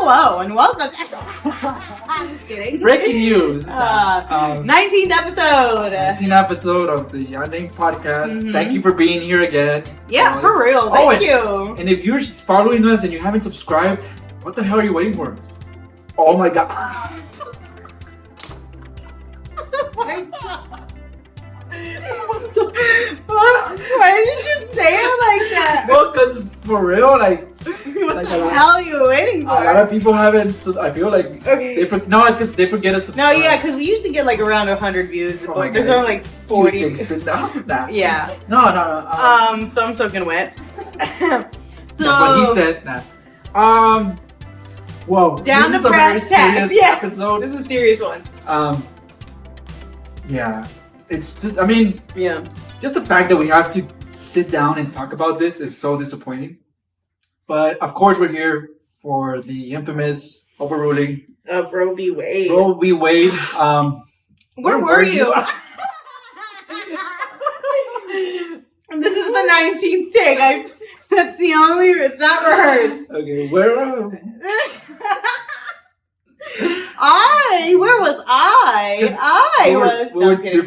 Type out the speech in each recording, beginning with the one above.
Hello and welcome to... I'm just kidding. Breaking news. 19th episode. 19th episode of the Unnamed podcast. Mhm. Thank you for being here again. Yeah, for real. Thank you. And if you're following us and you haven't subscribed, what the hell are you waiting for? Oh my god. Why did you just say it like that? Well, because for real, like What like the hell are you waiting a lot for? of people haven't. So I feel like Okay. it's because they forget to No, subscribe. yeah, because we usually get like around 100 views. Oh my There's God. only like 40. You jinxed it now. Nah. Yeah. No. So I'm soaking wet. So That's what he said. Nah. Whoa. Down this to is a very brass tacks. serious Yeah. episode. This is a serious one. Yeah. It's just. I mean, Yeah. just the fact that we have to sit down and talk about this is so disappointing. But of course, we're here for the infamous overruling Roe v. Wade. Roe v. Wade. Where were you? This is the 19th take. That's the only. It's not rehearsed. Okay, where? Where was I?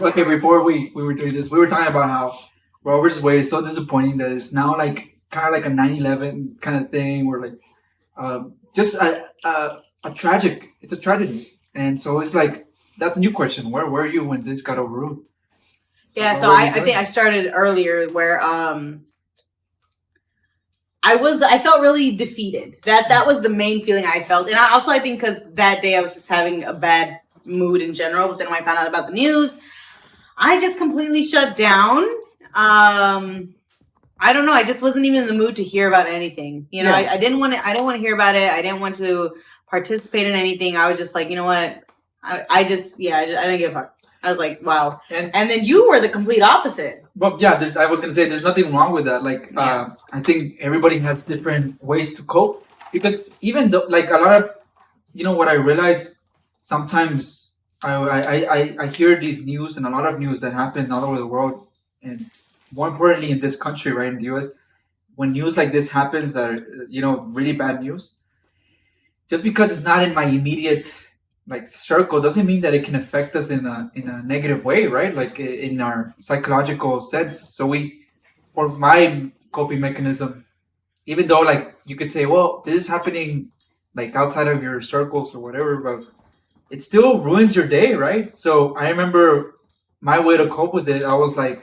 Okay, before we were doing this, we were talking about how Roe v. Wade is so disappointing that it's now like kind of like a 9/11 kind of thing, where like just a tragic. It's a tragedy, and so it's like that's a new question. Where were you when this got overruled? Yeah, so where were I you think going? I started earlier where I felt really defeated. That was the main feeling I felt. And I think because that day I was just having a bad mood in general. But then when I found out about the news, I just completely shut down. I don't know. I just wasn't even in the mood to hear about anything. You know, Yeah. I didn't want to hear about it. I didn't want to participate in anything. I was just like, you know what? I didn't give a fuck. I was like, wow. And then you were the complete opposite. Well, yeah, I was gonna say there's nothing wrong with that. Like, Yeah. I think everybody has different ways to cope because even though, like, a lot of, what I realize sometimes I hear these news and a lot of news that happen all over the world, and more importantly in this country, right in the U.S. When news like this happens, that really bad news, just because it's not in my immediate circle doesn't mean that it can affect us in a negative way, right? Like in our psychological sense. So for my coping mechanism, even though like you could say, well, this is happening like outside of your circles or whatever, but it still ruins your day, right? So I remember my way to cope with it. I was like,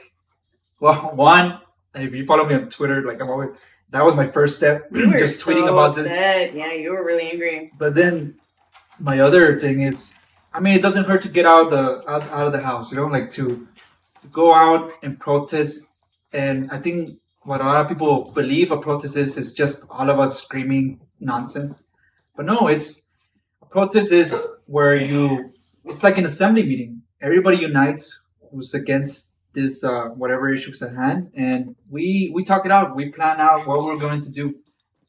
well, one, if you follow me on Twitter, like that was my first step, You were just so tweeting about upset. this. Yeah, you were really angry. But then my other thing is, I mean, it doesn't hurt to get out of the house, like to go out and protest. And I think what a lot of people believe a protest is just all of us screaming nonsense. But no, a protest is where it's like an assembly meeting. Everybody unites who's against this whatever issues at hand, and we talk it out. We plan out what we're going to do.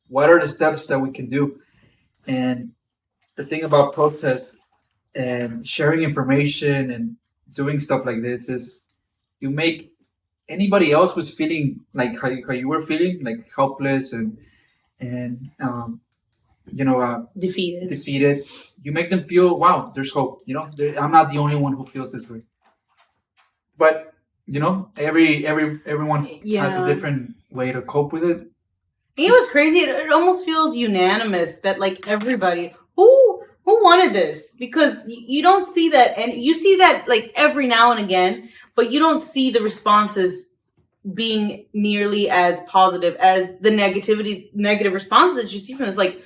What are the steps that we can do? And the thing about protests and sharing information and doing stuff like this is you make anybody else who's feeling like how you were feeling, like helpless and defeated. You make them feel, wow, there's hope. I'm not the only one who feels this way. But everyone has a different way to cope with it. You know what's crazy? It almost feels unanimous that like everybody who wanted this, because you don't see that, and you see that like every now and again, but you don't see the responses being nearly as positive as the negative responses that you see from this. Like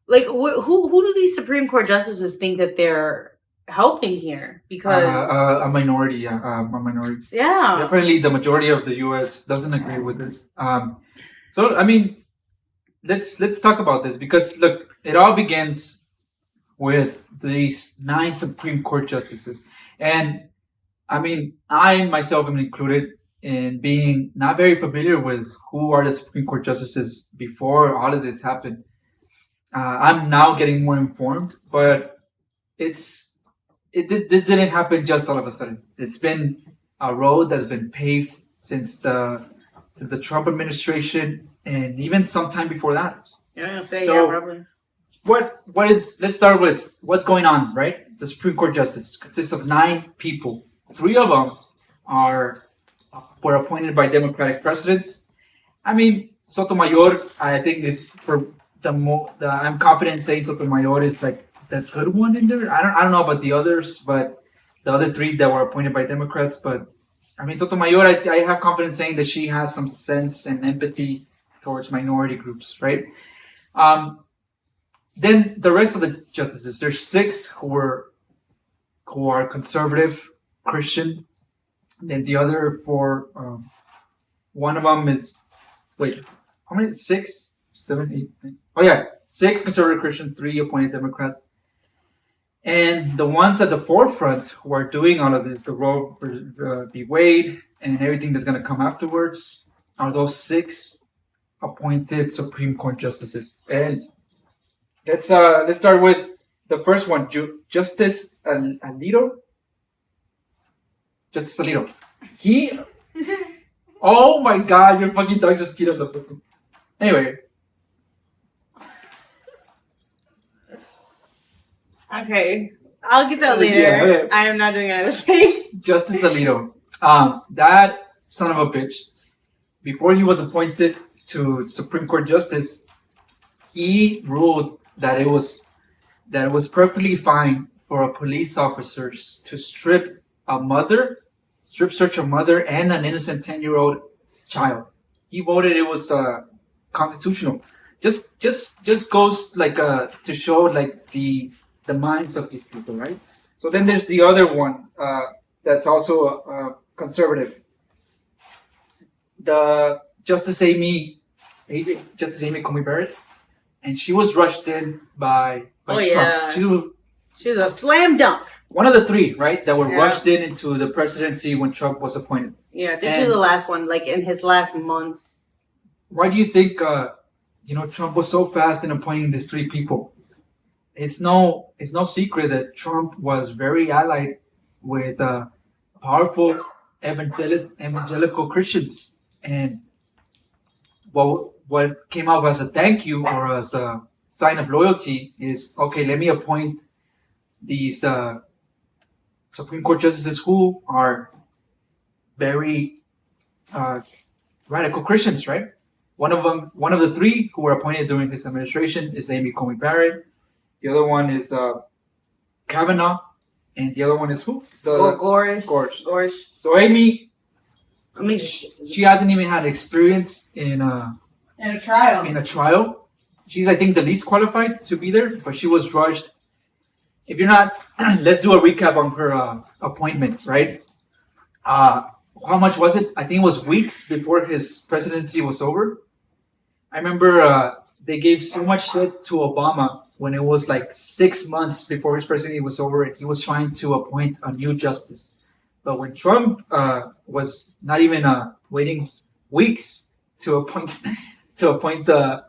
who do these Supreme Court justices think that they're helping here? Because a minority, a minority. Yeah, definitely the majority of the U.S. doesn't agree with this. So I mean, let's talk about this, because look, it all begins with these 9 Supreme Court justices, and I mean, I myself am included in being not very familiar with who are the Supreme Court justices before all of this happened. I'm now getting more informed, but this didn't happen just all of a sudden. It's been a road that's been paved since the Trump administration, and even sometime before that. Yeah, So, probably. what is? Let's start with what's going on. Right, the Supreme Court justice consists of 9 people. 3 of them are were appointed by Democratic presidents. I mean, Sotomayor, I think is for I'm confident saying Sotomayor is like the good one in there. I don't know about the others, but the other 3 that were appointed by Democrats. But I mean, Sotomayor, I have confidence saying that she has some sense and empathy towards minority groups, right? Then the rest of the justices, there's 6 who are conservative Christian. Then the other 4, one of them is how many? 6, 7, 8. 9. Oh yeah, 6 conservative Christian, 3 appointed Democrats. And the ones at the forefront who are doing all of the Roe v. Wade and everything that's going to come afterwards are those 6 appointed Supreme Court justices. And let's start with the first one, Justice Alito. Justice Alito. He. Oh my God! Your fucking dog just peed on the fucking. Anyway. Okay, I'll get that later. Yeah. I am not doing another thing. Justice Alito. That son of a bitch. Before he was appointed to Supreme Court Justice, he ruled that it was perfectly fine for a police officer to strip search a mother and an innocent 10-year-old child. He voted it was constitutional. Just goes like to show like the minds of these people, right? So then there's the other one that's also conservative. The Justice Amy Coney Barrett, and she was rushed in by Trump. Yeah. She was a slam dunk. One of the 3, right, that were rushed into the presidency when Trump was appointed. Yeah, I think she was the last one, like in his last months. Why do you think Trump was so fast in appointing these 3 people? It's no secret that Trump was very allied with powerful evangelical Christians, and what came out as a thank you or as a sign of loyalty is, okay, let me appoint these Supreme Court justices who are very radical Christians, right? One of the 3 who were appointed during his administration is Amy Coney Barrett. The other one is Kavanaugh, and the other one is who? Gorsuch. So Amy, I mean, she hasn't even had experience in a trial. She's, I think, the least qualified to be there, but she was rushed. If you're not, let's do a recap on her appointment, right? How much was it? I think it was weeks before his presidency was over. I remember they gave so much shit to Obama when it was like 6 months before his presidency was over and he was trying to appoint a new justice. But when Trump was not even waiting weeks to appoint the...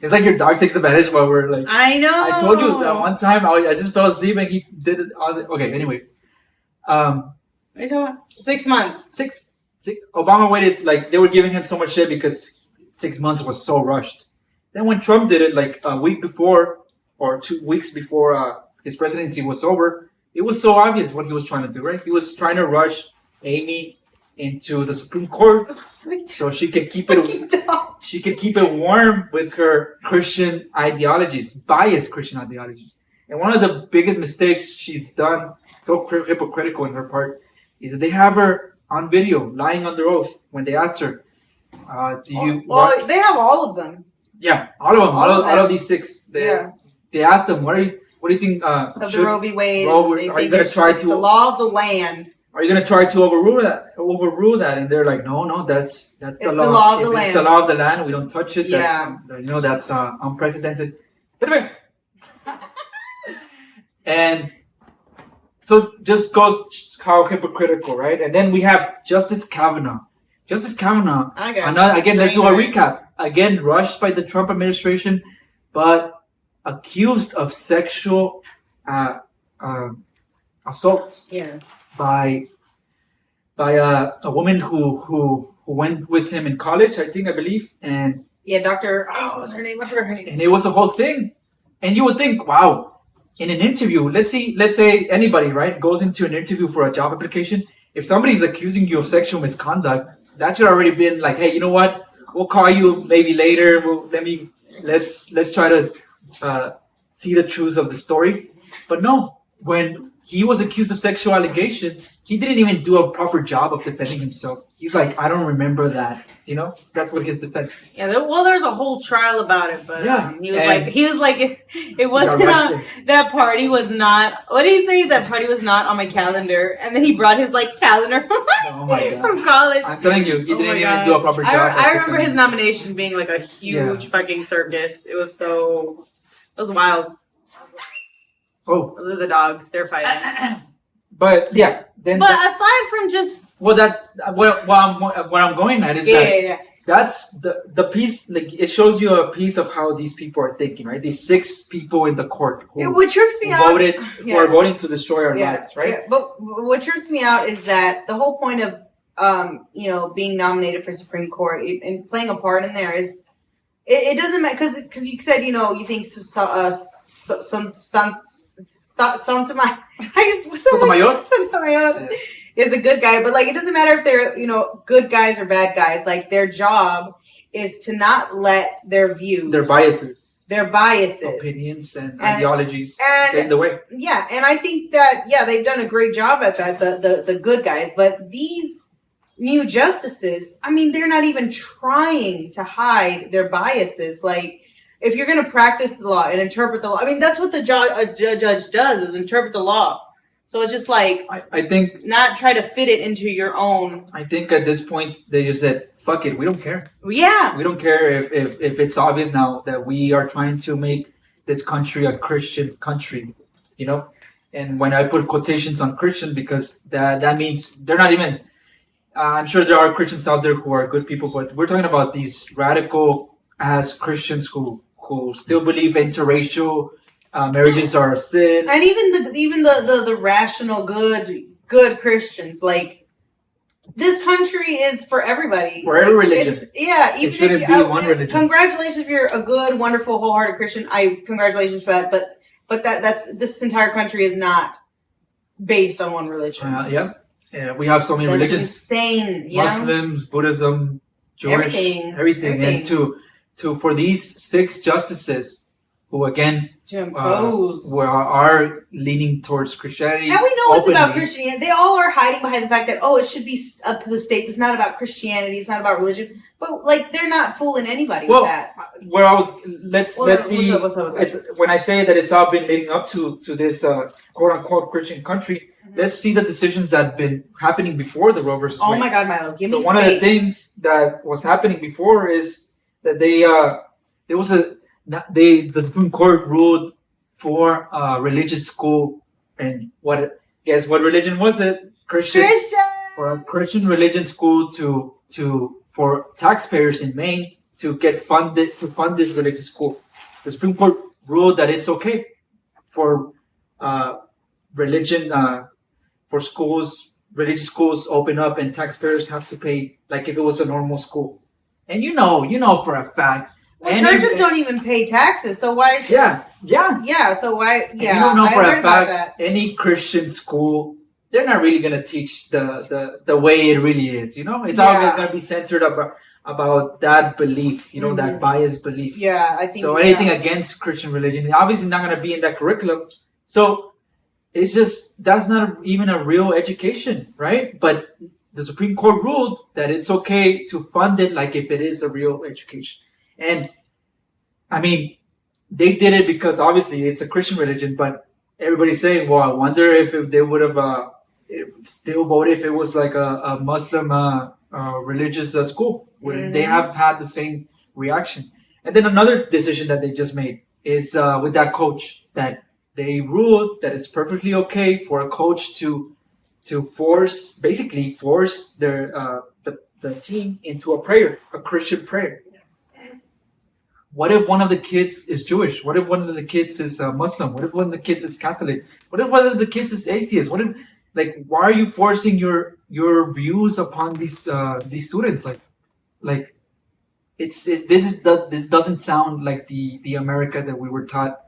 It's like your dog takes advantage while we're like... I know! I told you that one time I just fell asleep and he did it all okay, anyway. What are you talking about? 6 months. Six. Obama waited, like, they were giving him so much shit because 6 months was so rushed. Then when Trump did it, like, a week before, or 2 weeks before his presidency was over, it was so obvious what he was trying to do, right? He was trying to rush Amy into the Supreme Court so she could keep it warm with her Christian ideologies, biased Christian ideologies. And one of the biggest mistakes she's done, so hypocritical in her part, is that they have her on video lying under oath when they asked her, Well, they have all of them. Yeah, all of them. All of these 6. They asked them, what do you think of the Roe v. Wade? Are you going to try to the law of the land? Are you going to try to overrule that? And they're like, no, that's the law. The law of the land. It's the law of the land. We don't touch it. Yeah. That's unprecedented. And so just goes how hypocritical, right? And then we have Justice Kavanaugh. Let's do a recap. Again, rushed by the Trump administration, but accused of sexual assaults. Yeah. By a woman who went with him in college, I believe, and Dr. What's her name? I forgot her name. And it was a whole thing. And you would think, wow, in an interview, let's say anybody, right, goes into an interview for a job application. If somebody's accusing you of sexual misconduct, that should already been like, hey, you know what? We'll call you maybe later. Let's try to see the truth of the story. But no, when he was accused of sexual allegations, he didn't even do a proper job of defending himself. He's like, I don't remember that. You know, that's what his defense. Yeah, there's a whole trial about it, but Yeah, he was like, it wasn't that party was not. What did he say? That party was not on my calendar, and then he brought his like calendar Oh my God. from college. I'm telling you, he didn't even do a proper job. I remember his nomination being like a huge fucking circus. It was wild. Oh, Those are the dogs. They're fighting. But yeah, then. But aside from just what I'm going at is that's the piece. Like it shows you a piece of how these people are thinking, right? These 6 people in the court who what trips me voted out, who are voting to destroy our lives, right? Yeah. But what trips me out is that the whole point of being nominated for Supreme Court and playing a part in there is it doesn't matter because you said you think Sotomayor is a good guy, but like it doesn't matter if they're good guys or bad guys. Like their job is to not let their biases, opinions, and ideologies get in the way. Yeah, and I think that they've done a great job at that. The good guys, but these new justices, I mean, they're not even trying to hide their biases. Like, if you're going to practice the law and interpret the law, I mean, that's what the judge does, is interpret the law. So it's just like, I think, not try to fit it into your own. I think at this point, they just said, fuck it, we don't care. Yeah. We don't care if it's obvious now that we are trying to make this country a Christian country, And when I put quotations on Christian, because that means they're not even, I'm sure there are Christians out there who are good people, but we're talking about these radical ass Christians who still believe interracial marriages are a sin, and even the rational good Christians, like this country is for everybody, for every religion. Even shouldn't if be one religion. Congratulations if you're a good, wonderful, wholehearted Christian. Congratulations for that. But that's this entire country is not based on one religion. Yeah, we have so many religions. Insane. Muslims, Buddhism, Jewish, everything. And to for these 6 justices who again are leaning towards Christianity, and we know it's about Christianity. They all are hiding behind the fact that it should be up to the states. It's not about Christianity. It's not about religion. But like they're not fooling anybody with that. Let's see. What's up? It's when I say that it's all been leading up to this quote unquote Christian country. Let's see the decisions that have been happening before the Roe versus Wade. Oh my God, Milo, give me space. So one of the things that was happening before is that the Supreme Court ruled for religious school, and guess what religion was it? Christian. For a Christian religion school for taxpayers in Maine to fund this religious school. The Supreme Court ruled that it's okay for religion for religious schools open up and taxpayers have to pay like if it was a normal school. And you know for a fact. Well, churches don't even pay taxes, so why? Yeah. So why? Yeah, and you don't know for a fact that. Any Christian school, they're not really gonna teach the way it really is. It's always gonna be centered about that belief. That biased belief. Yeah, I think. So anything against Christian religion, is obviously not gonna be in that curriculum. So it's just that's not even a real education, right? But the Supreme Court ruled that it's okay to fund it like if it is a real education. And I mean, they did it because obviously it's a Christian religion, but everybody's saying, well, I wonder if they would have still voted if it was like a Muslim religious school. Would they have had the same reaction? And then another decision that they just made is with that coach, that they ruled that it's perfectly okay for a coach to force their the team into a Christian prayer. What if one of the kids is Jewish? What if one of the kids is Muslim? What if one of the kids is Catholic? What if one of the kids is atheist? What if, why are you forcing your views upon these students? This doesn't sound like the America that we were taught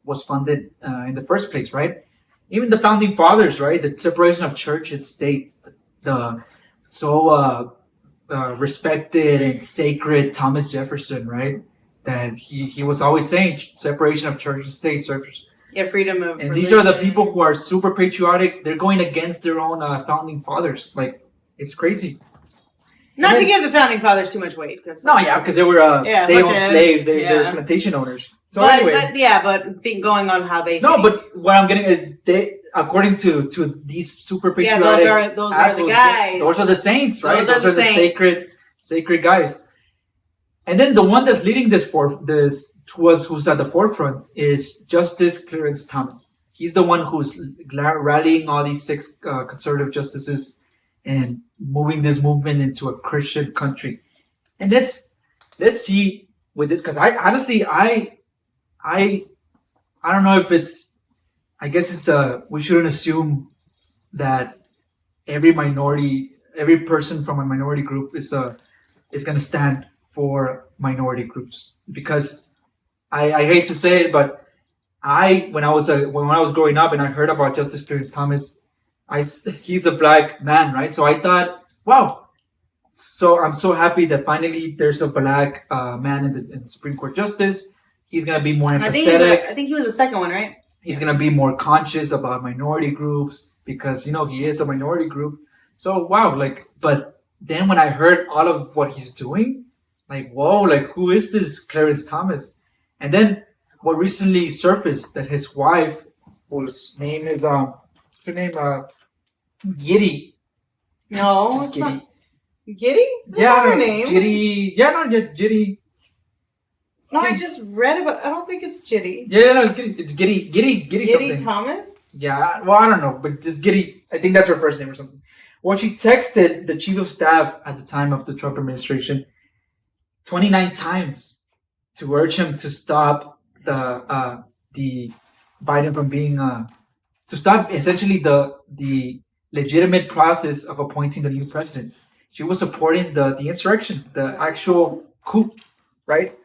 was funded in the first place, right? Even the founding fathers, right? The separation of church and state, the so respected and sacred Thomas Jefferson, right? That he was always saying separation of church and state, yeah, freedom of and religion. these are the people who are super patriotic. They're going against their own founding fathers. Like, it's crazy. Not to give the founding fathers too much weight. Because they were they owned slaves. They're plantation owners. So going on how they. No, but what I'm getting is they, according to these super patriotic, those are the guys. Those are the saints, right? Those are the sacred guys. And then the one that's leading who's at the forefront is Justice Clarence Thomas. He's the one who's rallying all these 6 conservative justices and moving this movement into a Christian country. And let's see with this, because I honestly don't know if it's, I guess it's we shouldn't assume that every person from a minority group is going to stand for minority groups, because I hate to say it, but when I was growing up and I heard about Justice Clarence Thomas, he's a black man, right? So I thought, wow. So I'm so happy that finally there's a black man in the Supreme Court justice. He's gonna be more empathetic. I think he was the second one, right? He's gonna be more conscious about minority groups because he is a minority group. So wow, but then when I heard all of what he's doing, whoa, who is this Clarence Thomas? And then what recently surfaced that his wife, whose name is Giddy. No, just Giddy. Not. Giddy? That's not her name. Giddy. Yeah, no, Giddy. No, I just read about. I don't think it's Giddy. Yeah, no, it's Giddy. It's Giddy. Giddy something. Thomas. Yeah, well, I don't know, but just Giddy. I think that's her first name or something. Well, she texted the chief of staff at the time of the Trump administration 29 times to urge him to stop the Biden from being to stop essentially the legitimate process of appointing the new president. She was supporting the insurrection, the actual coup, right?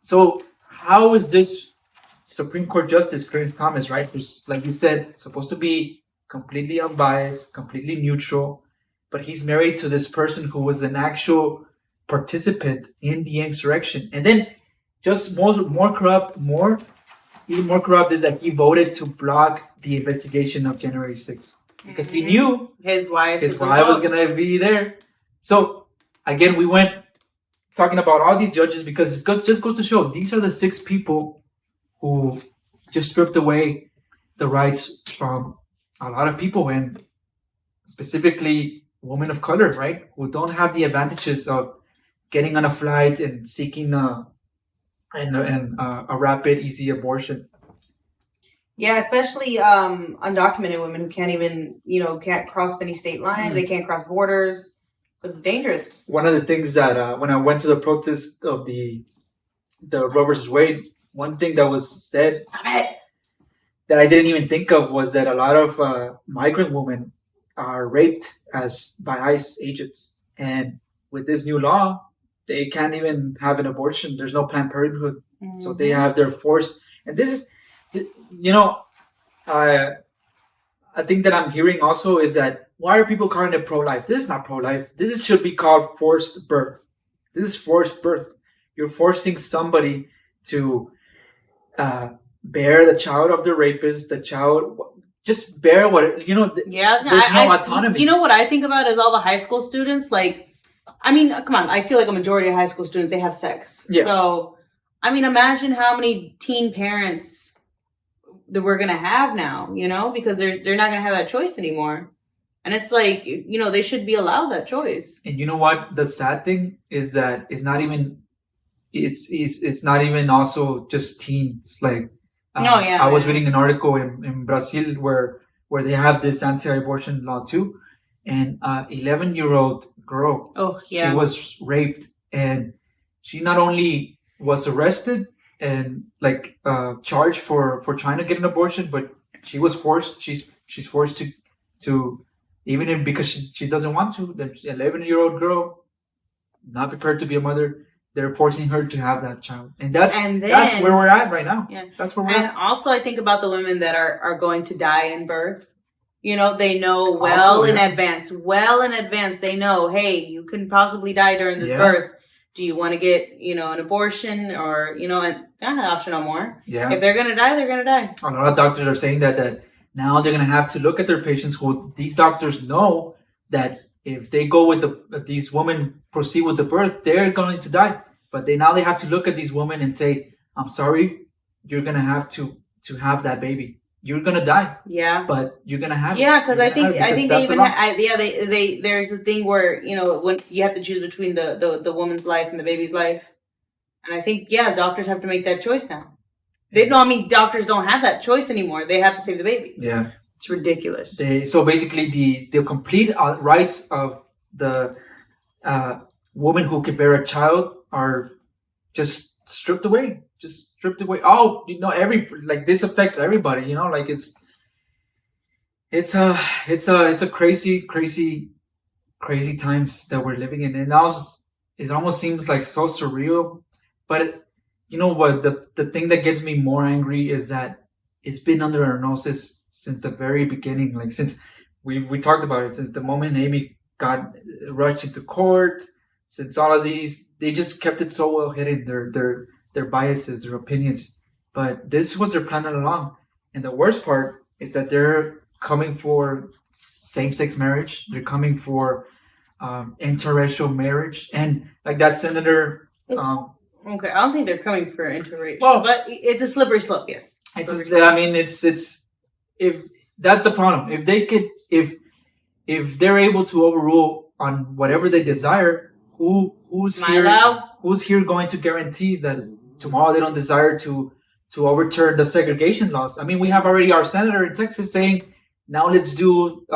So how is this Supreme Court Justice Clarence Thomas, right, who's, like you said, supposed to be completely unbiased, completely neutral, but he's married to this person who was an actual participant in the insurrection, and then just even more corrupt is that he voted to block the investigation of January 6th because he knew his wife was going to be there. So again, we went talking about all these judges because it just goes to show these are the 6 people who just stripped away the rights from a lot of people, and specifically women of color, right, who don't have the advantages of getting on a flight and seeking a rapid, easy abortion. Yeah, especially undocumented women who can't even, can't cross many state lines. They can't cross borders because it's dangerous. One of the things that when I went to the protest of the Roe versus Wade, one thing that was said that I didn't even think of was that a lot of migrant women are raped by ICE agents, and with this new law, they can't even have an abortion. There's no Planned Parenthood, so they're forced. And this is, I think that I'm hearing also is that why are people calling it pro-life? This is not pro-life. This should be called forced birth. This is forced birth. You're forcing somebody to bear the child of the rapist. The child just bear what there's no autonomy. You know what I think about is all the high school students. Come on. I feel like a majority of high school students, they have sex. Yeah. So, imagine how many teen parents that we're going to have now, because they're not going to have that choice anymore. And it's they should be allowed that choice. And you know what? The sad thing is that it's not even also just teens. I was reading an article in Brazil where they have this anti-abortion law too. And 11-year-old girl, she was raped, and she not only was arrested and charged for trying to get an abortion, but she was forced. She's forced to because she doesn't want to. The 11-year-old girl, not prepared to be a mother. they're forcing her to have that child, and that's where we're at right now. Yeah, that's where we're at. And also, I think about the women that are going to die in birth. You know, they know well in advance. Well in advance, they know, hey, you can possibly die during this birth. Do you want to get, an abortion or, and they don't have the option no more. Yeah. If they're going to die, they're going to die. A lot of doctors are saying that now they're going to have to look at their patients who these doctors know that if they go with these women proceed with the birth, they're going to die. But they have to look at these women and say, I'm sorry, you're going to have to have that baby. You're gonna die. Yeah. But you're gonna have. Yeah, because I think they even they there's a thing where when you have to choose between the woman's life and the baby's life, and I think doctors have to make that choice now. Doctors don't have that choice anymore. They have to save the baby. Yeah. It's ridiculous. So basically, the complete rights of the woman who can bear a child are just stripped away. Just stripped away. Oh, this affects everybody. It's a crazy times that we're living in, and now it almost seems like so surreal. But you know what? The thing that gets me more angry is that it's been under our noses since the very beginning. Like since we talked about it, since the moment Amy got rushed into court, since all of these, they just kept it so well hidden. Their biases, their opinions, but this was their plan all along. And the worst part is that they're coming for same-sex marriage. They're coming for interracial marriage, and like that senator. Okay, I don't think they're coming for interracial. Well, but it's a slippery slope. Yes, it's if that's the problem. If they could, if they're able to overrule on whatever they desire, who's here going to guarantee that tomorrow they don't desire to overturn the segregation laws? I mean, we have already our senator in Texas saying, now let's do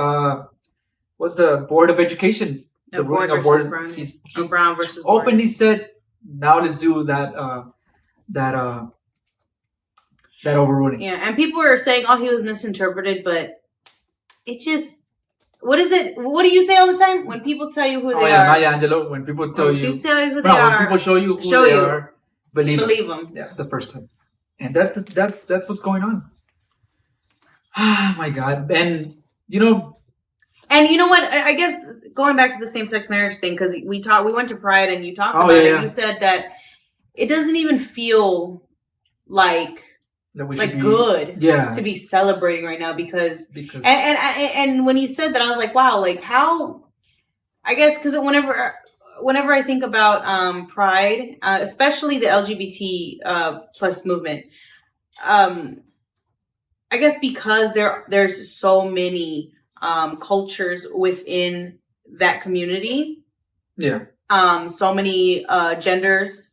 what's the Board of Education? The ruling of Board. Brown versus openly said, now let's do that overruling. Yeah, and people were saying, oh, he was misinterpreted, but it just. What is it? What do you say all the time when people tell you who they are? Maya Angelou. When people tell you who they are, when people show you who they are, believe them. Yeah, the first time, and that's what's going on. Ah, my God, and you know what? I guess going back to the same-sex marriage thing, because we went to Pride, and you talked about it. You said that it doesn't even feel like. That we should be good to be celebrating right now because and when you said that I was like, wow, like how, I guess because whenever I think about Pride, especially the LGBT plus movement, I guess because there's so many cultures within that community, so many genders.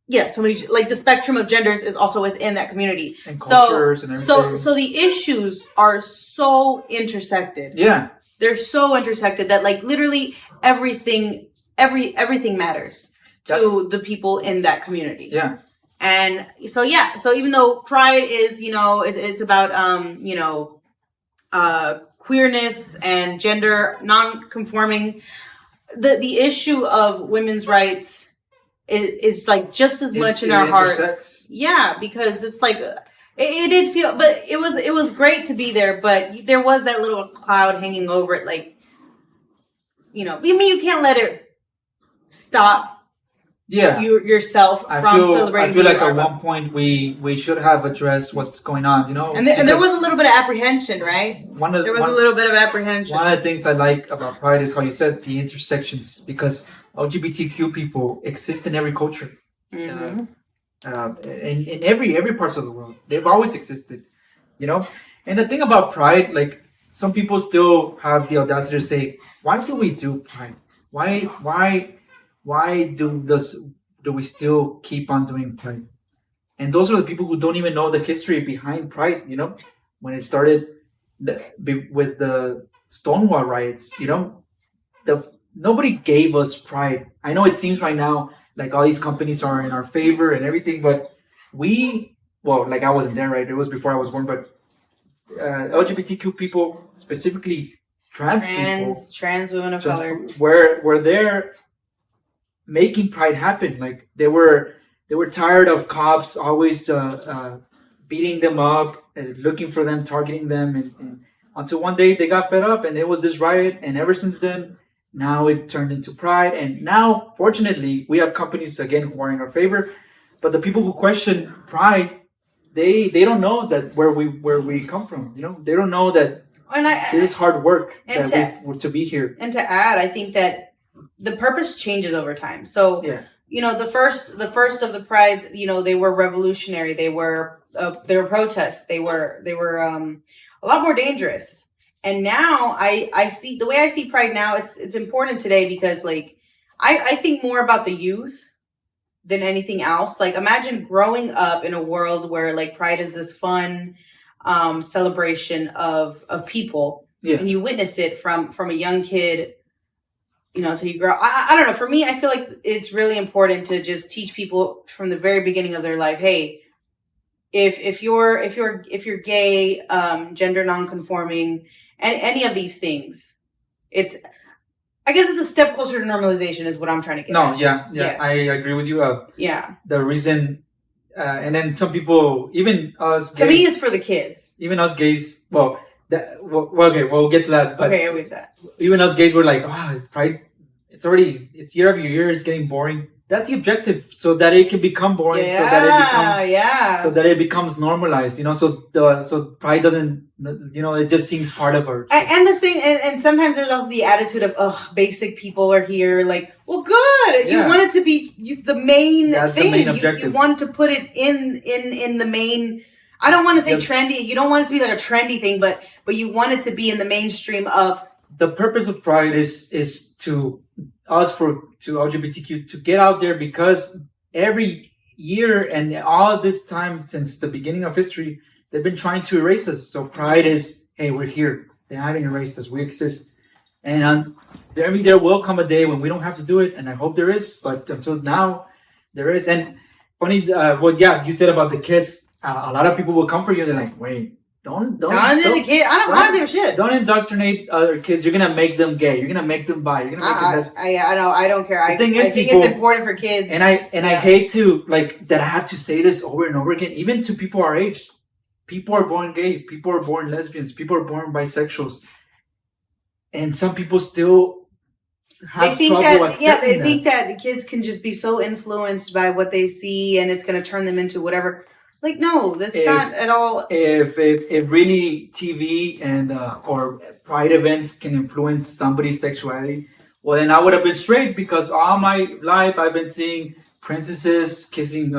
Yeah, so many, like the spectrum of genders is also within that community. And cultures and everything. So the issues are so intersected. Yeah. They're so intersected that like literally everything matters to the people in that community. Yeah. And so even though Pride is, it's about queerness and gender non-conforming, the issue of women's rights is like just as much in our hearts. Yeah, because it's like it did feel, but it was great to be there, but there was that little cloud hanging over it, like you can't let it stop. Yeah, yourself from celebrating. I feel like at one point we should have addressed what's going on, And there was a little bit of apprehension, right? There was a little bit of apprehension. One of the things I like about Pride is how you said the intersections, because LGBTQ people exist in every culture, in every parts of the world. They've always existed, And the thing about Pride, like some people still have the audacity to say, "Why do we do Pride? Why do we still keep on doing Pride?" And those are the people who don't even know the history behind Pride. When it started with the Stonewall riots, nobody gave us Pride. I know it seems right now like all these companies are in our favor and everything, but like I wasn't there, right? It was before I was born, but LGBTQ people, specifically trans people, trans women of color, were there making Pride happen. Like they were tired of cops always beating them up, looking for them, targeting them, and until one day they got fed up, and it was this riot. And ever since then, now it turned into Pride. And now, fortunately, we have companies again who are in our favor. But the people who question Pride, they don't know that where we come from. You know, they don't know that this is hard work to be here. And to add, I think that the purpose changes over time. So yeah. You know, the first of the prides, you know, they were revolutionary. They were protests. They were a lot more dangerous. And now I see the way I see Pride now. It's important today because like I think more about the youth than anything else. Like imagine growing up in a world where like Pride is this fun celebration of people, and you witness it from a young kid. You know, so you grow. I don't know. For me, I feel like it's really important to just teach people from the very beginning of their life. Hey, if you're gay, gender nonconforming, and any of these things, I guess it's a step closer to normalization. Is what I'm trying to get. No, yeah, yes. I agree with you. The reason, and then some people, even us. To me, it's for the kids. Even us gays. Well, okay, we'll get to that. But okay, I'll get to that. Even us gays were like, Pride, it's year after year, it's getting boring. That's the objective, so that it can become boring, so that it becomes normalized, you know. So Pride doesn't, you know, it just seems part of her. And the thing, and sometimes there's also the attitude of, basic people are here, like, well, good. You want it to be the main thing. The main objective. You want to put it in the main. I don't want to say trendy. You don't want it to be like a trendy thing, but you want it to be in the mainstream of. The purpose of Pride is to LGBTQ to get out there, because every year and all this time since the beginning of history, they've been trying to erase us. So Pride is, hey, we're here. They haven't erased us. We exist. And there will come a day when we don't have to do it, and I hope there is. But until now, there is. And funny, you said about the kids. A lot of people will come for you. They're like, wait. Don't the kid. I don't give a shit. Don't indoctrinate other kids. You're gonna make them gay. You're gonna make them bi. You're gonna make them. I don't care. I think people, it's important for kids. And I hate to that I have to say this over and over again, even to people our age. People are born gay. People are born lesbians. People are born bisexuals, and some people still have trouble accepting that. They think that kids can just be so influenced by what they see, and it's gonna turn them into whatever. Like, no, that's not at all. If really TV and or Pride events can influence somebody's sexuality, well, then I would have been straight, because all my life I've been seeing princesses kissing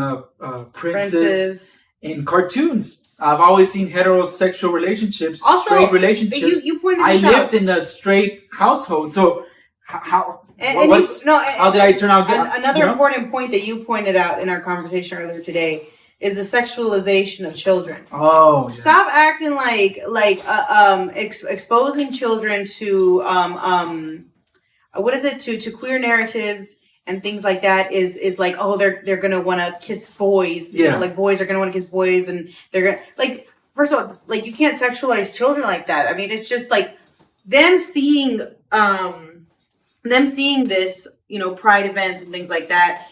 princes in cartoons. I've always seen heterosexual relationships, straight relationships. You pointed this out. I lived in a straight household, so how did I turn out? Another important point that you pointed out in our conversation earlier today is the sexualization of children. Oh, yeah. Stop acting like exposing children to to queer narratives and things like that is like, oh, they're gonna want to kiss boys. You know, like boys are gonna want to kiss boys, and they're gonna like. First of all, like you can't sexualize children like that. I mean, it's just like them seeing this, you know, Pride events and things like that.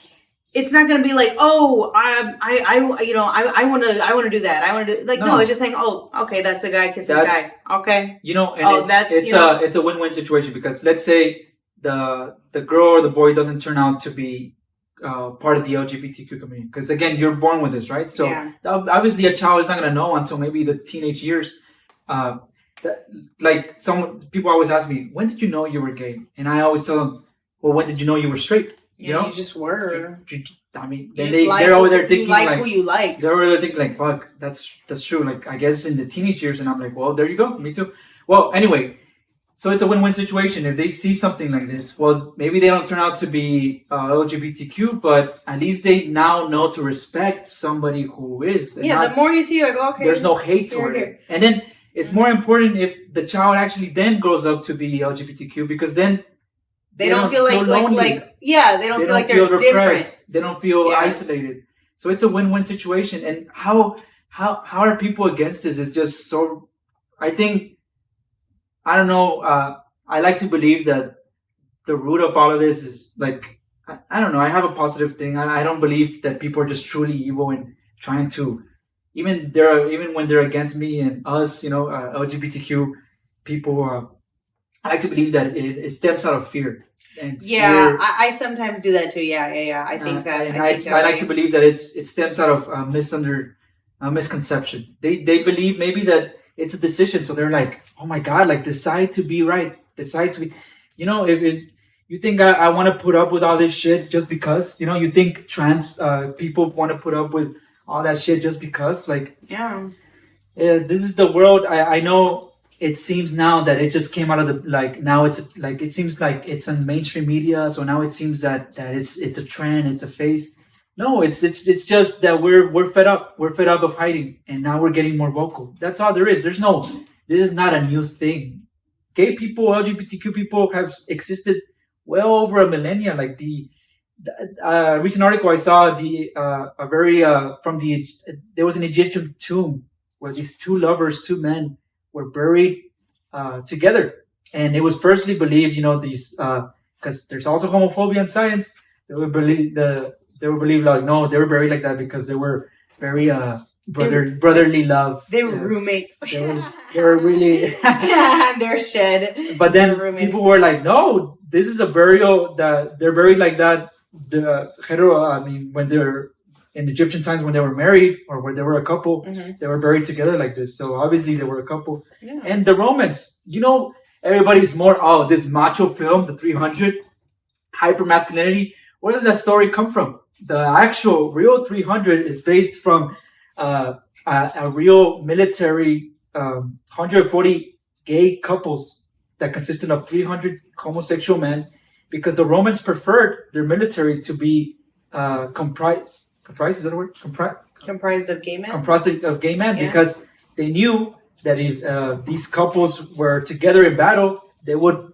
It's not going to be like, oh, I want to do that. I want to do like, no, it's just saying, oh, okay, that's a guy kissing a guy. Okay. You know, and it's a win-win situation, because let's say the girl or the boy doesn't turn out to be part of the LGBTQ community. Because again, you're born with this, right? So obviously a child is not going to know until maybe the teenage years. Like some people always ask me, when did you know you were gay? And I always tell them, well, when did you know you were straight? You know, you just were. I mean, they're over there thinking like who you like. They're over there thinking like, fuck, that's true. Like, I guess in the teenage years, and I'm like, well, there you go, me too. Well, anyway, so it's a win-win situation. If they see something like this, well, maybe they don't turn out to be LGBTQ, but at least they now know to respect somebody who is. And the more you see, like, okay, there's no hate toward it, and then it's more important if the child actually then grows up to be LGBTQ, because then. They don't feel like they don't feel like they're repressed. different. They don't feel isolated. So it's a win-win situation. And how are people against this? It's just so. I think, I don't know. I like to believe that the root of all of this is like I don't know. I have a positive thing. I don't believe that people are just truly evil and trying to, even when they're against me and us, LGBTQ people. I like to believe that it stems out of fear. And Yeah, fear, I sometimes do that too. Yeah. I think that. and I think that I like way. to believe that it stems out of misconception. They believe maybe that it's a decision, so they're like, oh my god, like decide to be right, decide to be, if you think I want to put up with all this shit just because, you think trans people want to put up with all that shit just because, like, Yeah. this is the world. I know it seems now that it just came out of the, like, now it's like, it seems like it's in mainstream media, so now it seems that it's a trend, it's a phase. No, it's just that we're fed up. We're fed up of hiding, and now we're getting more vocal. That's all there is. This is not a new thing. Gay people, LGBTQ people have existed well over a millennia. Like the recent article I saw, a very from there was an Egyptian tomb where these two lovers, two men, were buried together, and it was firstly believed, these because there's also homophobia in science. They were believed like, no, they were buried like that because they were very brotherly love. They were roommates. They were really Yeah, they're shed. But then people were like, no, this is a burial that they're buried like that. The hetero, I mean, when they're in Egyptian times, when they were married or when they were a couple, they were buried together like this. So obviously they were a couple. Yeah. And the Romans, everybody's more, this macho film, the 300, hyper masculinity. Where did that story come from? The actual real 300 is based from a real military 140 gay couples that consisted of 300 homosexual men, because the Romans preferred their military to be comprised. Is that a word? Comprised of gay men. Comprised of gay men, because they knew that if these couples were together in battle, they would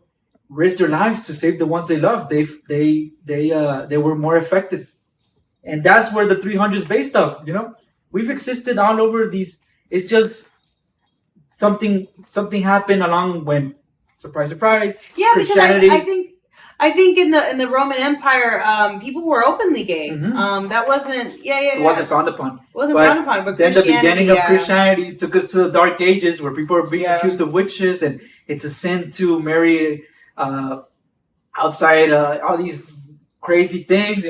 risk their lives to save the ones they loved. They were more effective, and that's where the 300 is based off. We've existed all over these. It's just something happened along when, surprise, Yeah, Christianity. because I think in the Roman Empire, people were openly gay. That wasn't It wasn't frowned upon. Wasn't frowned upon, but then the beginning of Christianity took us to the Dark Ages, where people are being accused of witches, and it's a sin to marry outside all these crazy things.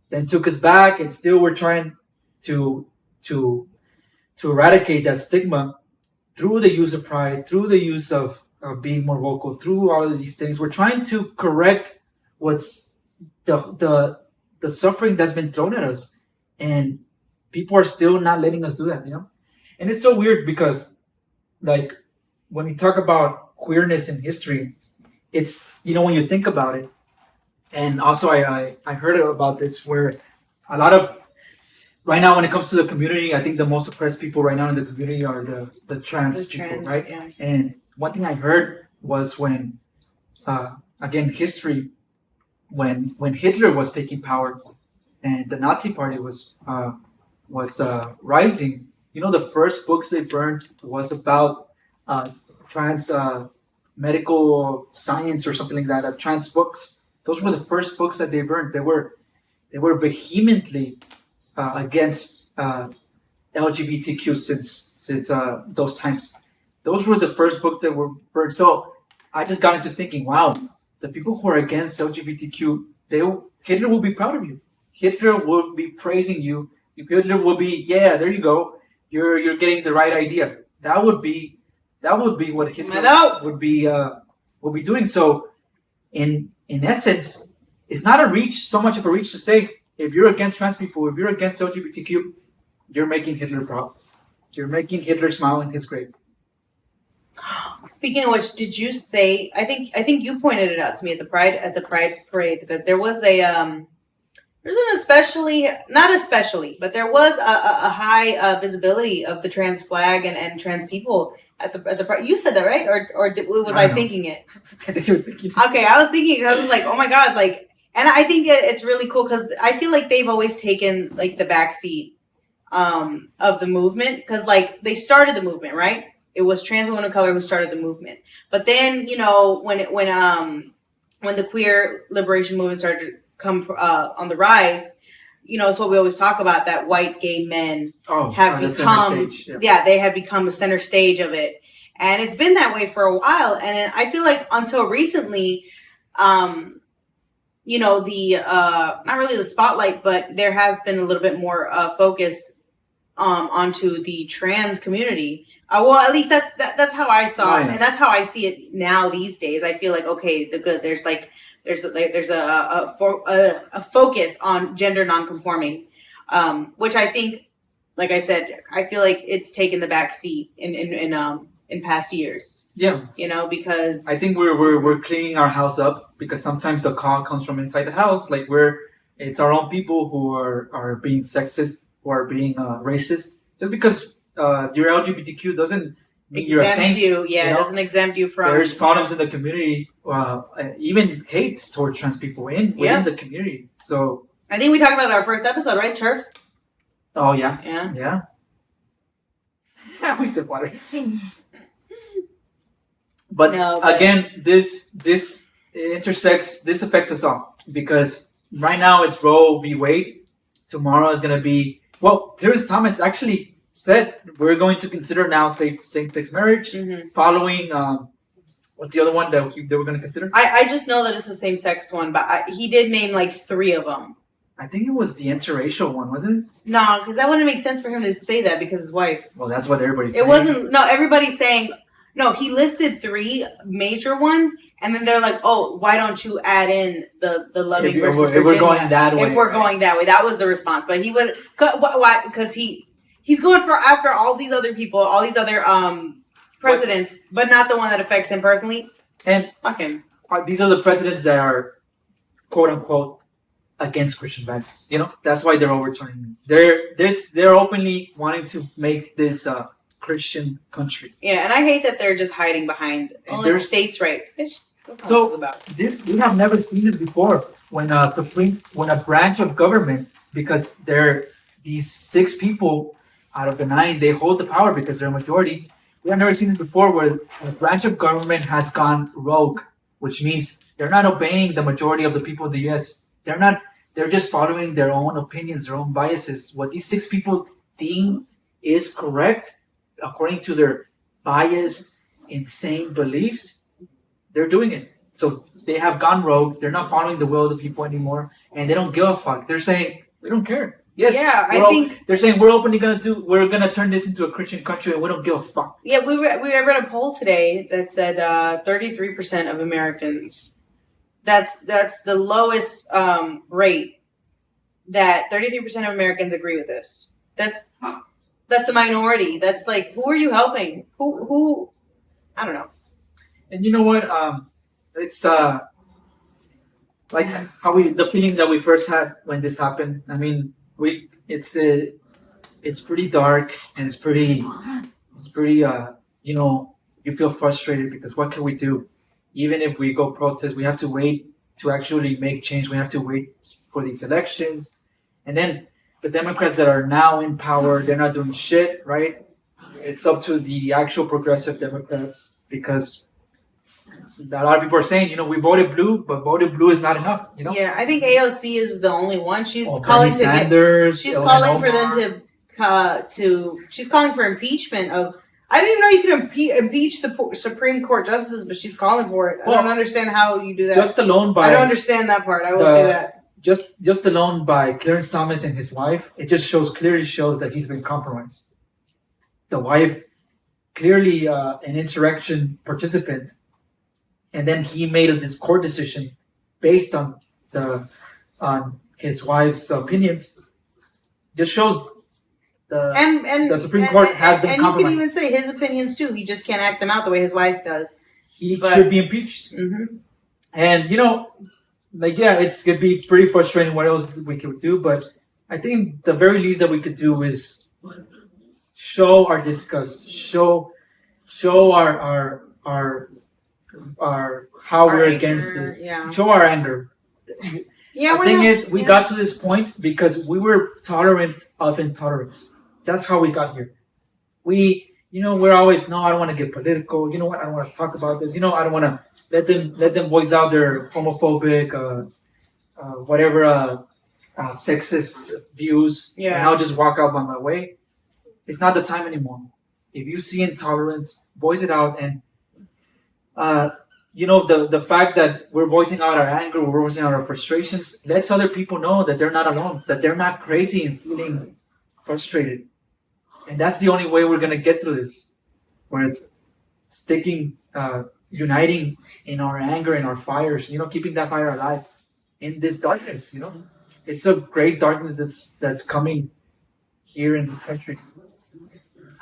Then took us back, and still we're trying to eradicate that stigma through the use of pride, through the use of being more vocal, through all of these things. We're trying to correct what's the suffering that's been thrown at us, and people are still not letting us do that. And it's so weird because, like, when we talk about queerness in history, it's, when you think about it, and also I heard about this, where a lot of, right now, when it comes to the community, I think the most oppressed people right now in the community are the trans people, right? Yeah. And one thing I heard was when, again, history, when Hitler was taking power and the Nazi Party was rising, the first books they burned was about trans medical science or something like that, trans books. Those were the first books that they burned. They were vehemently against LGBTQ since those times. Those were the first books that were burned. So I just got into thinking, wow, the people who are against LGBTQ, Hitler will be proud of you. Hitler will be praising you. Hitler will be, yeah, there you go. You're getting the right idea. That would be what Hitler would be doing. So in essence, it's not so much of a reach to say, if you're against trans people, if you're against LGBTQ, you're making Hitler proud. You're making Hitler smile in his grave. Speaking of which, did you say? I think you pointed it out to me at the Pride parade that there was there's but there was a high visibility of the trans flag and trans people at the Pride. You said that, right? Or was I thinking it? I think you were thinking. Okay, I was thinking. I was like, oh my god, like. And I think it's really cool because I feel like they've always taken like the backseat of the movement, because like they started the movement, right? It was trans women of color who started the movement. But then, when when the queer liberation movement started to come on the rise, it's what we always talk about, that white gay men have become, they have become the center stage of it. And it's been that way for a while. And I feel like until recently, the not really the spotlight, but there has been a little bit more focus onto the trans community. Well, at least that's how I saw it, and that's how I see it now these days. I feel like, okay, there's a focus on gender nonconforming, which I think, like I said, I feel like it's taken the back seat in past years. Yeah, because I think we're cleaning our house up, because sometimes the call comes from inside the house. Like it's our own people who are being sexist or being racist, just because you're LGBTQ doesn't mean you're a saint. It doesn't exempt you from. There's problems in the community, even hate towards trans people within the community. So I think we talked about our first episode, right, Turfs? Oh yeah, yeah. We said water. But again, this intersects. This affects us all, because right now it's Roe v. Wade. Tomorrow is going to be, Clarence Thomas actually said we're going to consider now same-sex marriage, following what's the other one that they were going to consider? I just know that it's the same-sex one, but he did name like 3 of them. I think it was the interracial one, wasn't it? No, because that wouldn't make sense for him to say that, because his wife. Well, that's what everybody's saying. It wasn't. No, everybody's saying. No, he listed 3 major ones, and then they're like, "Oh, why don't you add in the loving versus Virginia? If we're going that way. If we're going that way, that was the response. But he would. Why? Because he's going after all these other people, all these other presidents, but not the one that affects him personally. And fuck him. These are the presidents that are, quote unquote, against Christian values. That's why they're overturning this. They're openly wanting to make this Christian country. Yeah, and I hate that they're just hiding behind states' rights. So we have never seen this before, when a branch of government, because these 6 people out of the 9, they hold the power because they're a majority. We have never seen this before, where a branch of government has gone rogue, which means they're not obeying the majority of the people of the U.S. They're just following their own opinions, their own biases. What these 6 people think is correct, according to their biased, insane beliefs, they're doing it. So they have gone rogue. They're not following the will of the people anymore, and they don't give a fuck. They're saying, we don't care. Yes, yeah, I think they're saying we're gonna turn this into a Christian country, and we don't give a fuck. Yeah, we read a poll today that said 33% of Americans. That's the lowest rate. That 33% of Americans agree with this. That's a minority. That's like, who are you helping? Who? I don't know. And you know what? It's like the feeling that we first had when this happened. I mean, it's pretty dark, and it's pretty you feel frustrated, because what can we do? Even if we go protest, we have to wait to actually make change. We have to wait for these elections, and then the Democrats that are now in power, they're not doing shit, right? It's up to the actual progressive Democrats, because a lot of people are saying, we voted blue, but voted blue is not enough. Yeah, I think AOC is the only one. She's calling she's calling for them she's calling for impeachment of. I didn't know you could impeach Supreme Court justices, but she's calling for it. I don't understand how you do that. Just alone by. I don't understand that part. I will say that. Just alone by Clarence Thomas and his wife, it just clearly shows that he's been compromised. The wife, clearly an insurrection participant, and then he made this court decision based on his wife's opinions. Just shows the Supreme Court has been compromised. And you can even say his opinions too. He just can't act them out the way his wife does. He should be impeached. Mm-hmm. And it's gonna be pretty frustrating what else we could do, but I think the very least that we could do is show our disgust, show our how we're against this, show our anger. Yeah, the thing is, we got to this point because we were tolerant of intolerance. That's how we got here. we're always, no, I don't want to get political. You know what? I don't want to talk about this. I don't want to let them voice out their homophobic, whatever, sexist views, and I'll just walk out by my way. It's not the time anymore. If you see intolerance, voice it out, and the fact that we're voicing out our anger, we're voicing out our frustrations, lets other people know that they're not alone, that they're not crazy and feeling frustrated. And that's the only way we're going to get through this. With sticking, uniting in our anger and our fires, keeping that fire alive in this darkness, It's a great darkness that's coming here in the country.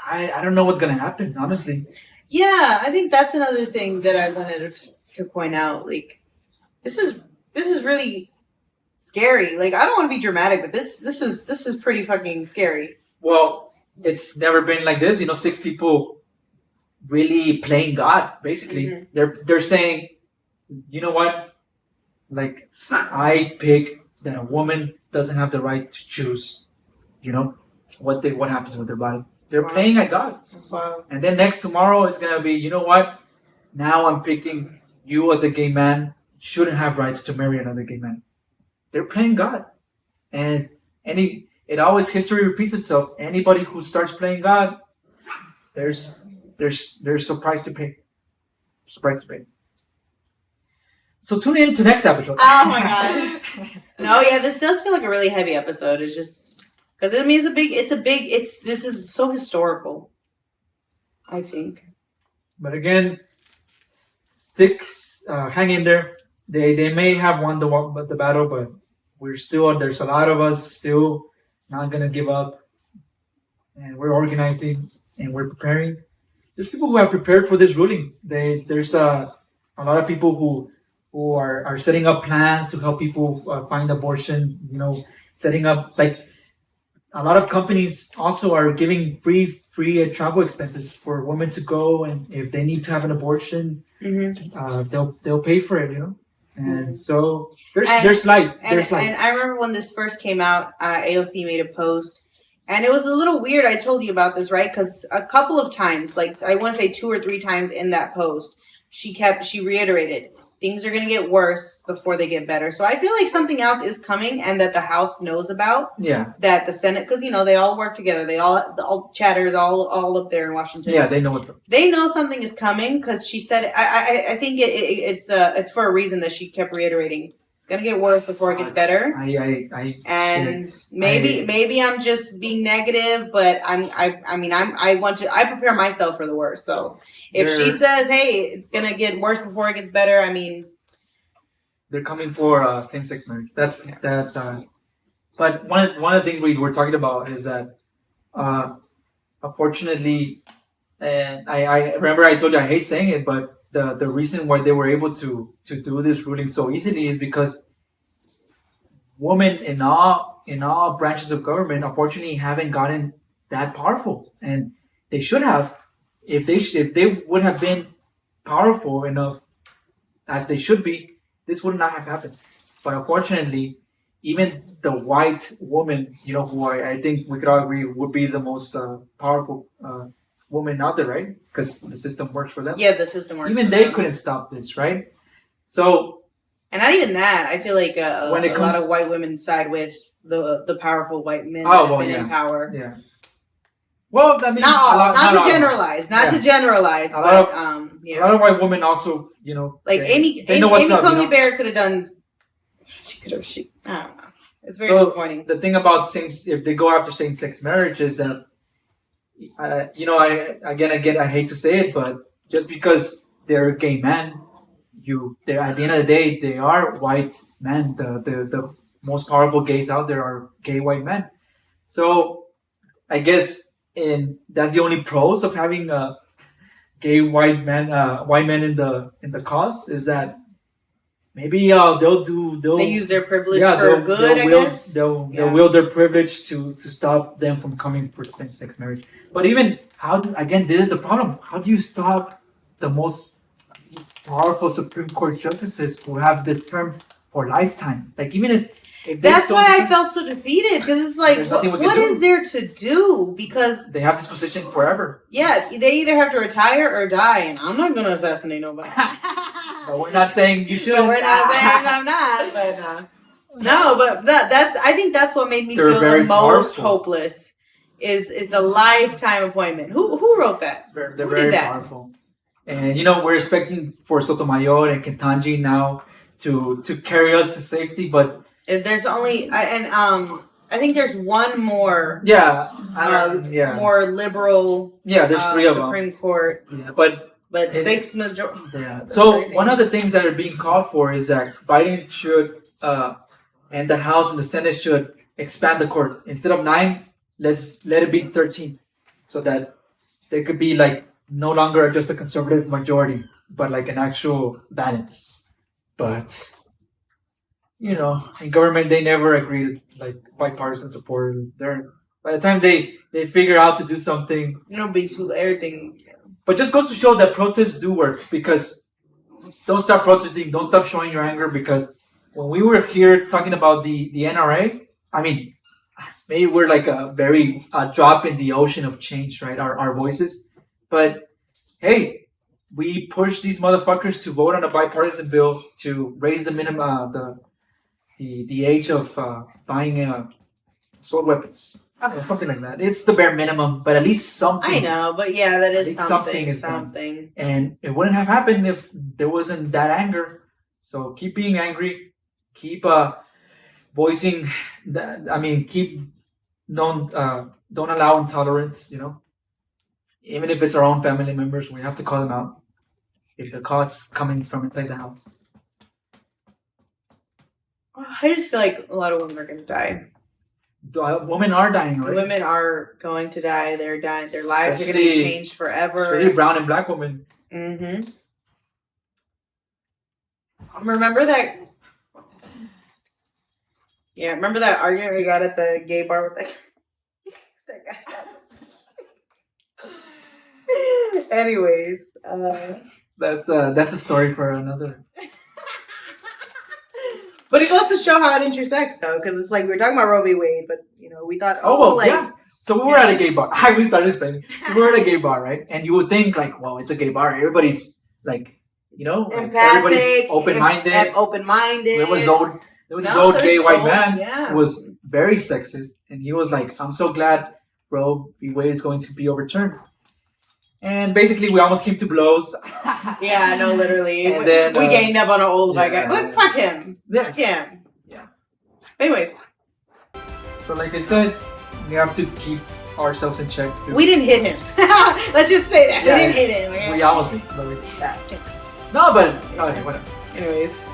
I don't know what's going to happen, honestly. Yeah, I think that's another thing that I wanted to point out. Like, this is really scary. Like, I don't want to be dramatic, but this is pretty fucking scary. Well, it's never been like this. 6 people really playing God. Basically, they're saying, you know what? Like, I pick that a woman doesn't have the right to choose. What happens with their body. They're playing at God. That's wild. And then tomorrow it's gonna be, you know what? Now I'm picking you as a gay man shouldn't have rights to marry another gay man. They're playing God, and history repeats itself. Anybody who starts playing God, there's a price to pay. There's a price to pay. So tune in to next episode. Oh my god. No, yeah, this does feel like a really heavy episode. It's just because this is so historical, I think. But again, hang in there. They may have won the battle, but there's a lot of us still not gonna give up, and we're organizing and we're preparing. There's people who have prepared for this ruling. There's a lot of people who are setting up plans to help people find abortion. Setting up, like, a lot of companies also are giving free travel expenses for women to go, and if they need to have an abortion, they'll pay for it. And so there's light. There's light. And I remember when this first came out, AOC made a post, and it was a little weird. I told you about this, right? Because a couple of times, like I want to say 2 or 3 times in that post, she reiterated, things are going to get worse before they get better. So I feel like something else is coming, and that the House knows about. Yeah. That the Senate, because they all work together. They all chatters all up there in Washington. Yeah, they know they know something is coming, because she said. I think it's for a reason that she kept reiterating. It's gonna get worse before it gets better. Maybe I'm just being negative, but I prepare myself for the worst. So if she says, "Hey, it's gonna get worse before it gets better," they're coming for same-sex marriage. That's. But one of the things we were talking about is that, unfortunately, and I remember I told you I hate saying it, but the reason why they were able to do this ruling so easily is because women in all branches of government, unfortunately, haven't gotten that powerful, and they should have. If they would have been powerful enough as they should be, this would not have happened. But unfortunately, even the white woman, who I think we could all agree would be the most powerful woman out there, right? Because the system works for them. Yeah, the system works. Even they couldn't stop this, right? So, and not even that. I feel like a lot of white women side with the powerful white men in power. Yeah. Well, I mean, not to generalize, but a lot of white women also, like Amy Coney Barrett could have done. She could have. I don't know. It's very disappointing. The thing about if they go after same-sex marriage is that, I hate to say it, but just because they're a gay man, at the end of the day, they are white men. The most powerful gays out there are gay white men. So, I guess. And that's the only pros of having a gay white men in the cause, is that maybe they'll use their privilege for good. They'll wield their privilege to stop them from coming for same-sex marriage. But even this is the problem. How do you stop the most powerful Supreme Court justices who have this term for lifetime? Like, even That's why I felt so defeated, because it's like, what is there to do? Because they have this position forever. Yeah, they either have to retire or die, and I'm not going to assassinate nobody. But we're not saying you should. We're not saying I'm not, but no, but I think that's what made me feel the most hopeless. It's a lifetime appointment. Who wrote that? They're very powerful. And we're expecting for Sotomayor and Kentanji now to carry us to safety, but there's only I think there's one more. More liberal. Yeah, there's 3 of them. Supreme Court. Yeah, but 6 majority. Yeah. So one of the things that are being called for is that Biden should and the House and the Senate should expand the court. Instead of 9, let's let it be 13, so that there could be like no longer just a conservative majority, but like an actual balance. But in government they never agreed like bipartisan support. By the time they figure out to do something, everything. But just goes to show that protests do work, because don't stop protesting, don't stop showing your anger, because when we were here talking about the NRA, I mean, maybe we're like a very drop in the ocean of change, right? Our voices. But hey, we pushed these motherfuckers to vote on a bipartisan bill to raise the minimum, the age of buying assault weapons. I don't know, something like that. It's the bare minimum, but at least something. I know, but yeah, that is something. Something. And it wouldn't have happened if there wasn't that anger. So keep being angry. Keep voicing that. I mean, don't allow intolerance. Even if it's our own family members, we have to call them out if the call's coming from inside the house. I just feel like a lot of women are going to die. Women are dying, right? Women are going to die. They're dying. Their lives are going to be changed forever. Especially brown and black women. Mm-hmm. Remember that? Yeah, remember that argument we got at the gay bar with that guy? Anyways, that's a story for another. But it goes to show how it intersects, though, because it's like we were talking about Roe v. Wade, but we thought, yeah. So we were at a gay bar. We started explaining. So we were at a gay bar, right? And you would think like, well, it's a gay bar. Everybody's like, empathic, everybody's open-minded. There was this old gay white man who was very sexist, and he was like, "I'm so glad Roe v. Wade is going to be overturned." And basically, we almost came to blows. Yeah, no, literally. And then we ganged up on an old white guy. But fuck him. Yeah. Fuck him. Yeah. Anyways. So, like I said, we have to keep ourselves in check. We didn't hit him. Let's just say that. Yeah, we didn't hit him. Okay? We almost did. No, but okay, whatever. Anyways.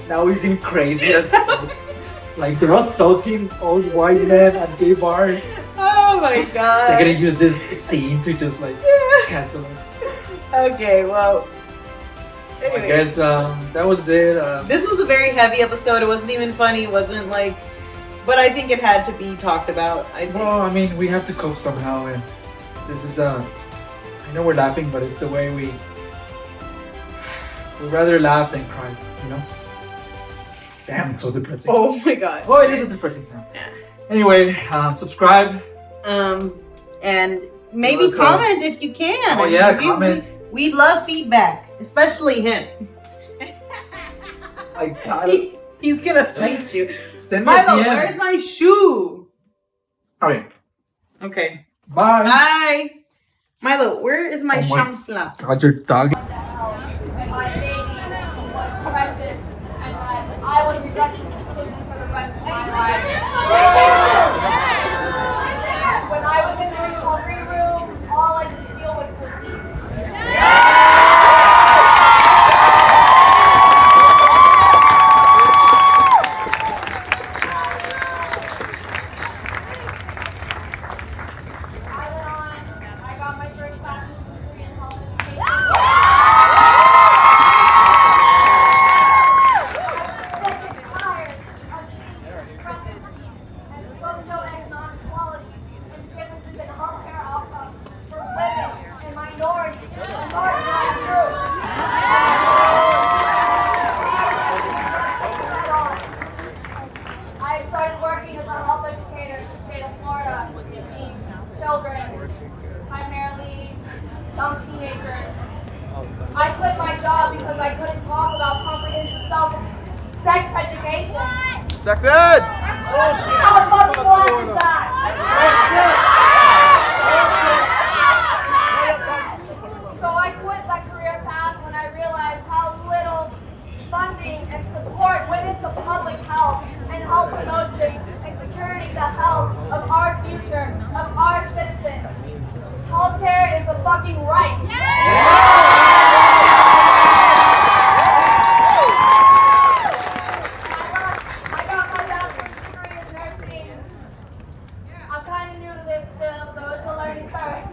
Now we seem crazy as like they're assaulting old white men at gay bars. Oh my god. They're gonna use this scene to just like cancel us. Okay, well. Anyways. I guess that was it. This was a very heavy episode. It wasn't even funny. It wasn't like. But I think it had to be talked about. Well, I mean, we have to cope somehow. And this is I know we're laughing, but it's the way we'd rather laugh than cry, Damn, it's so depressing. Oh my god. Oh, it is a depressing time. Yeah. Anyway, subscribe. And maybe comment if you can. Oh yeah, comment. We love feedback, especially him. He's gonna fight you. Send me Milo, where's my shoe? Okay. Bye. Bye. Milo, where is my chancla? God, your dog. I would regret this decision for the rest of my life. When I was in the recovery room, all I could feel was disease. I got my first bachelor's degree in health education. job because I couldn't talk about comprehensive sex education. Sex ed! How fucking wild is that? So I quit that career path when I realized how little funding and support went into public health and health promotion and securing the health of our future, of our citizens. Healthcare is a fucking right. I got my bachelor's degree in nursing. I'm kind of new to this still, so it's a learning curve.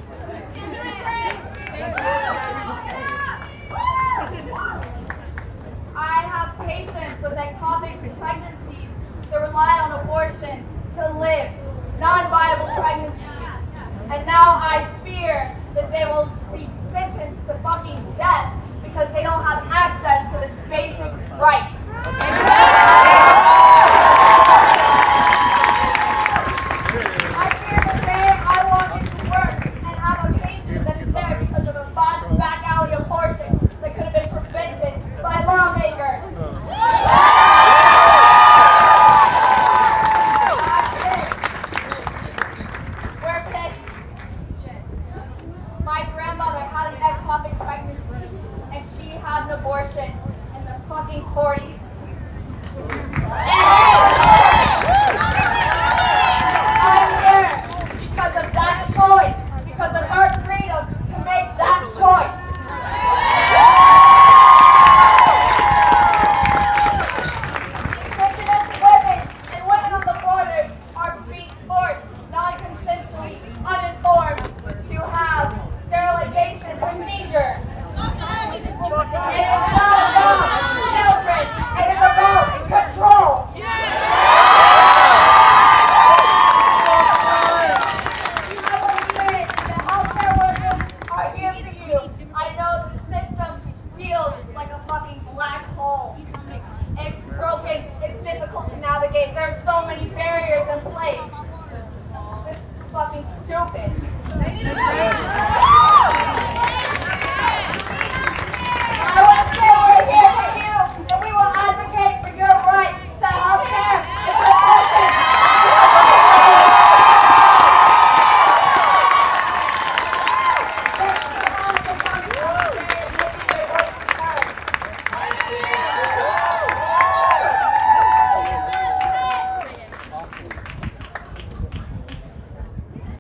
I have patients with ectopic pregnancies that rely on abortion to live, non-viable pregnancies. And now I fear that they will be sentenced to fucking death because they don't have access to this basic right.